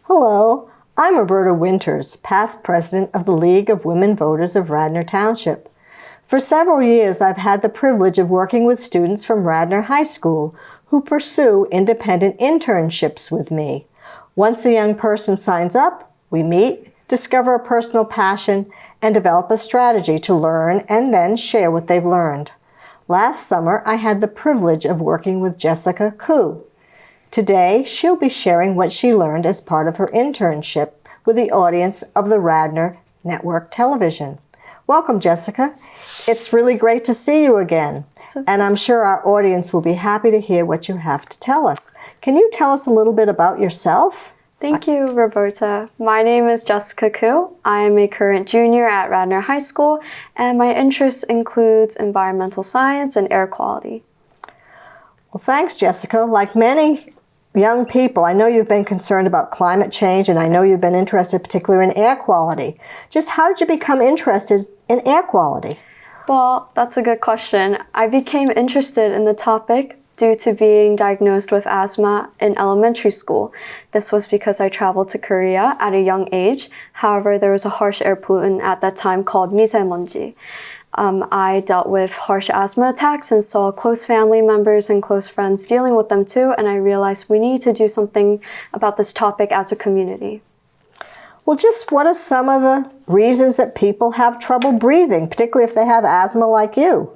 Hello, I'm Roberta Winters, past president of the League of Women Voters of Radnor Township. For several years, I've had the privilege of working with students from Radnor High School who pursue independent internships with me. Once a young person signs up, we meet, discover a personal passion, and develop a strategy to learn and then share what they've learned. Last summer, I had the privilege of working with Jessica Koo. Today, she'll be sharing what she learned as part of her internship with the audience of the Radnor Network Television. Welcome, Jessica. It's really great to see you again. And I'm sure our audience will be happy to hear what you have to tell us. Can you tell us a little bit about yourself? Thank you, Roberta. My name is Jessica Koo. I am a current junior at Radnor High School, and my interests includes environmental science and air quality. Well, thanks, Jessica. Like many young people, I know you've been concerned about climate change, and I know you've been interested particularly in air quality. Just how did you become interested in air quality? Well, that's a good question. I became interested in the topic due to being diagnosed with asthma in elementary school. This was because I traveled to Korea at a young age. However, there was a harsh air pollutant at that time called 미세먼지. I dealt with harsh asthma attacks and saw close family members and close friends dealing with them too, and I realized we need to do something about this topic as a community. Well, just what are some of the reasons that people have trouble breathing, particularly if they have asthma like you?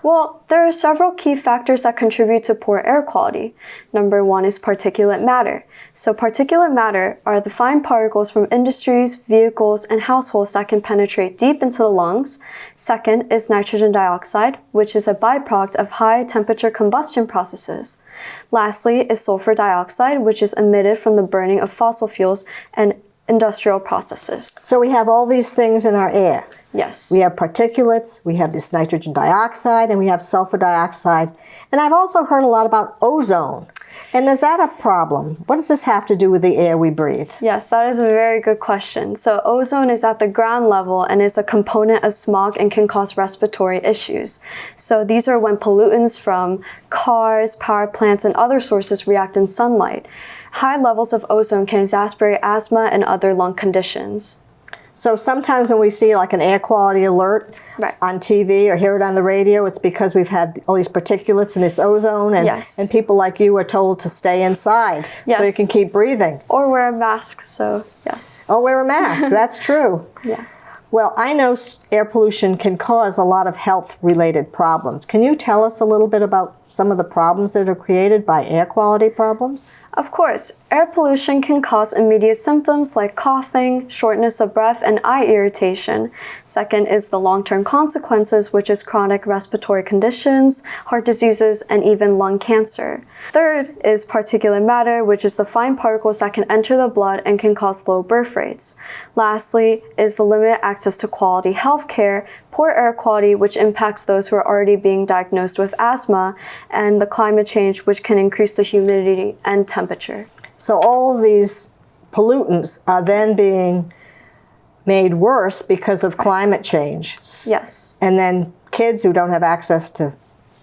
Well, there are several key factors that contribute to poor air quality. Number one is particulate matter. So particulate matter are the fine particles from industries, vehicles, and households that can penetrate deep into the lungs. Second is nitrogen dioxide, which is a byproduct of high temperature combustion processes. Lastly is sulfur dioxide, which is emitted from the burning of fossil fuels and industrial processes. So we have all these things in our air. Yes. We have particulates, we have this nitrogen dioxide, and we have sulfur dioxide. And I've also heard a lot about ozone. And is that a problem? What does this have to do with the air we breathe? Yes, that is a very good question. So ozone is at the ground level and is a component of smog and can cause respiratory issues. So these are when pollutants from cars, power plants, and other sources react in sunlight. High levels of ozone can exacerbate asthma and other lung conditions. So sometimes when we see like an air quality alert on TV or hear it on the radio, it's because we've had all these particulates and this ozone, and, and people like you are told to stay inside so you can keep breathing. Or wear a mask, so yes. Or wear a mask, that's true. Yeah. Well, I know air pollution can cause a lot of health-related problems. Can you tell us a little bit about some of the problems that are created by air quality problems? Of course. Air pollution can cause immediate symptoms like coughing, shortness of breath, and eye irritation. Second is the long-term consequences, which is chronic respiratory conditions, heart diseases, and even lung cancer. Third is particulate matter, which is the fine particles that can enter the blood and can cause low birth rates. Lastly is the limited access to quality health care, poor air quality, which impacts those who are already being diagnosed with asthma, and the climate change, which can increase the humidity and temperature. So all of these pollutants are then being made worse because of climate change. Yes. And then kids who don't have access to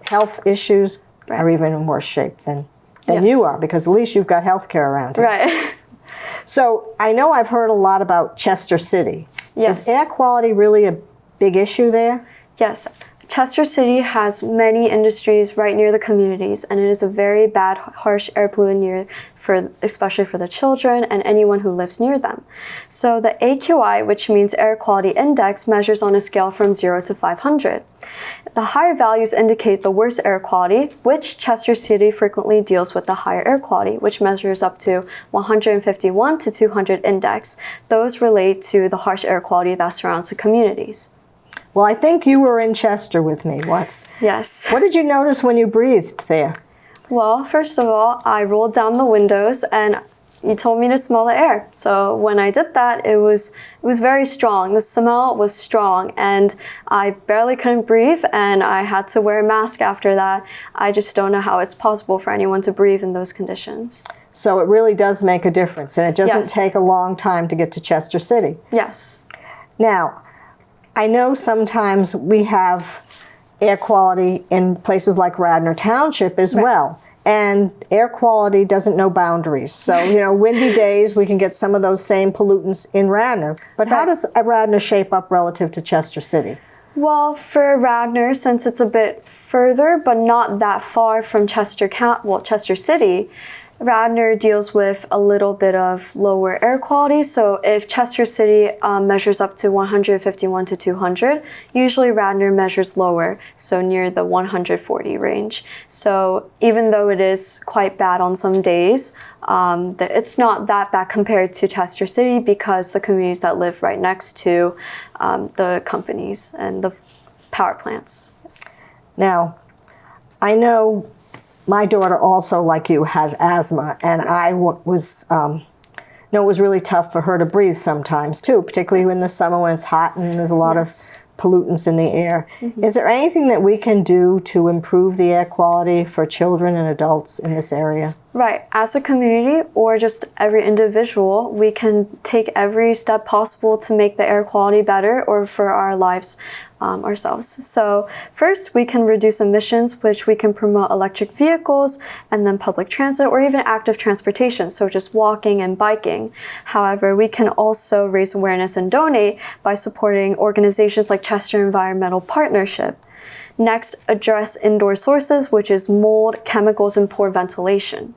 health issues are even in worse shape than you are, because at least you've got health care around here. Right. So I know I've heard a lot about Chester City. Yes. Is air quality really a big issue there? Yes. Chester City has many industries right near the communities, and it is a very bad, harsh air pollutant especially for the children and anyone who lives near them. So the AQI, which means Air Quality Index, measures on a scale from 0 to 500. The higher values indicate the worst air quality, which Chester City frequently deals with the higher air quality, which measures up to 151 to 200 index. Those relate to the harsh air quality that surrounds the communities. Well, I think you were in Chester with me once. Yes. What did you notice when you breathed there? Well, first of all, I rolled down the windows and you told me to smell the air. So when I did that, it was very strong. The smell was strong and I barely couldn't breathe and I had to wear a mask after that. I just don't know how it's possible for anyone to breathe in those conditions. So it really does make a difference, and it doesn't take a long time to get to Chester City. Yes. Now, I know sometimes we have air quality in places like Radnor Township as well. And air quality doesn't know boundaries. So, windy days, we can get some of those same pollutants in Radnor. But how does Radnor shape up relative to Chester City? Well, for Radnor, since it's a bit further, but not that far from Chester City, Radnor deals with a little bit of lower air quality. So if Chester City measures up to 151 to 200, usually Radnor measures lower, so near the 140 range. So even though it is quite bad on some days, it's not that bad compared to Chester City because the communities that live right next to the companies and the power plants. Yes. Now, I know my daughter also, like you, has asthma, and it was really tough for her to breathe sometimes too, particularly in the summer when it's hot and there's a lot of pollutants in the air. Is there anything that we can do to improve the air quality for children and adults in this area? Right. As a community or just every individual, we can take every step possible to make the air quality better or for our lives ourselves. So first, we can reduce emissions, which we can promote electric vehicles and then public transit or even active transportation, so just walking and biking. However, we can also raise awareness and donate by supporting organizations like Chester Environmental Partnership. Next, address indoor sources, which is mold, chemicals, and poor ventilation.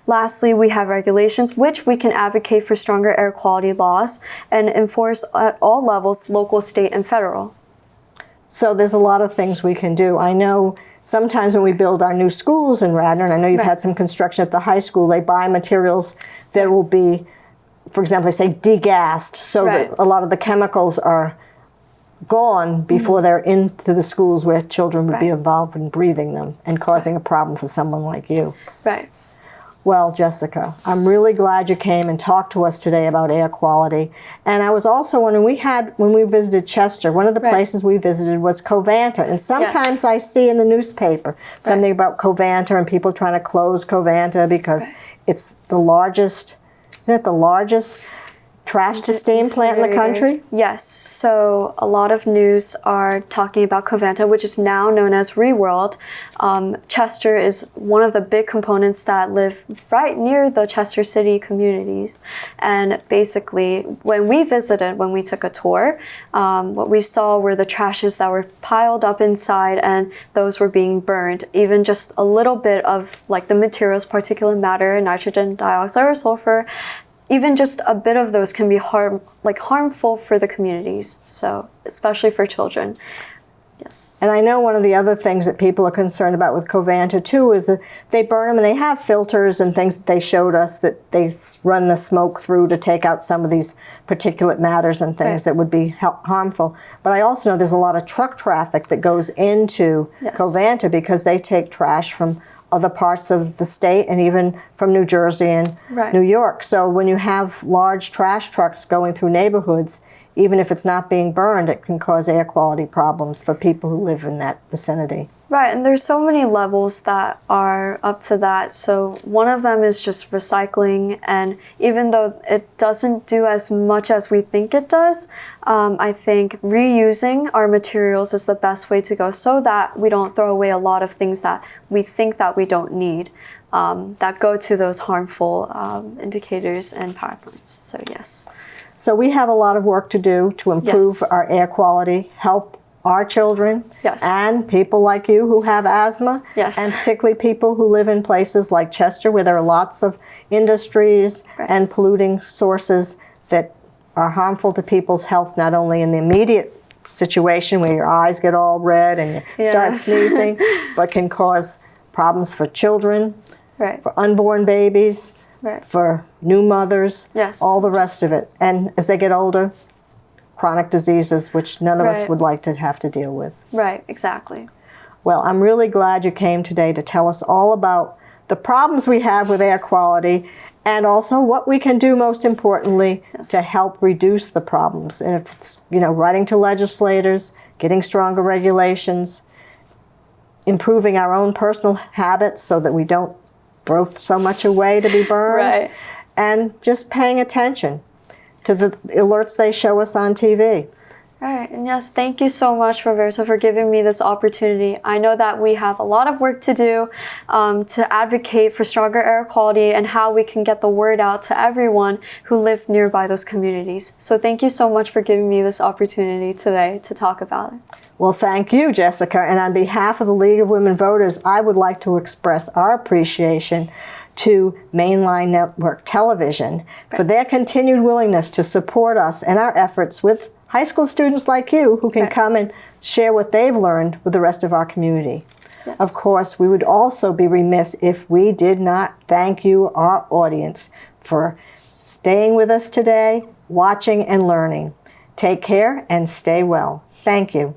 Lastly, we have regulations, which we can advocate for stronger air quality laws and enforce at all levels, local, state, and federal. So there's a lot of things we can do. I know sometimes when we build our new schools in Radnor, and I know you've had some construction at the high school, they buy materials that will be, for example, they say degassed, so that a lot of the chemicals are gone before they're into the schools where children would be involved in breathing them and causing a problem for someone like you. Right. Well, Jessica, I'm really glad you came and talked to us today about air quality. And I was also wondering, when we visited Chester, one of the places we visited was Covanta. And sometimes I see in the newspaper something about Covanta and people trying to close Covanta because it's the largest, isn't it the largest trash to steam plant in the country? Yes. So a lot of news are talking about Covanta, which is now known as Reworld. Chester is one of the big components that live right near the Chester City communities. And basically, when we took a tour, what we saw were the trashes that were piled up inside and those were being burned. Even just a little bit of like the materials, particulate matter, nitrogen dioxide, or sulfur, even just a bit of those can be harmful for the communities, so especially for children. Yes. And I know one of the other things that people are concerned about with Covanta too is that they burn them and they have filters and things that they showed us that they run the smoke through to take out some of these particulate matters and things that would be harmful. But I also know there's a lot of truck traffic that goes into Covanta because they take trash from other parts of the state and even from New Jersey and New York. So when you have large trash trucks going through neighborhoods, even if it's not being burned, it can cause air quality problems for people who live in that vicinity. Right, and there's so many levels that are up to that. So one of them is just recycling, and even though it doesn't do as much as we think it does, I think reusing our materials is the best way to go so that we don't throw away a lot of things that we think that we don't need, that go to those harmful indicators and power plants. So yes. So we have a lot of work to do to improve our air quality, help our children and people like you who have asthma, and particularly people who live in places like Chester where there are lots of industries and polluting sources that are harmful to people's health, not only in the immediate situation where your eyes get all red and you start sneezing, but can cause problems for children, for unborn babies, for new mothers, all the rest of it. And as they get older, chronic diseases, which none of us would like to have to deal with. Right, exactly. Well, I'm really glad you came today to tell us all about the problems we have with air quality and also what we can do most importantly to help reduce the problems. And if it's, writing to legislators, getting stronger regulations, improving our own personal habits so that we don't throw so much away to be burned, and just paying attention to the alerts they show us on TV. All right, and yes, thank you so much, Roberta, for giving me this opportunity. I know that we have a lot of work to do to advocate for stronger air quality and how we can get the word out to everyone who live nearby those communities. So thank you so much for giving me this opportunity today to talk about it. Well, thank you, Jessica. And on behalf of the League of Women Voters, I would like to express our appreciation to Mainline Network Television for their continued willingness to support us and our efforts with high school students like you who can come and share what they've learned with the rest of our community. Yes. Of course, we would also be remiss if we did not thank you, our audience, for staying with us today, watching and learning. Take care and stay well. Thank you.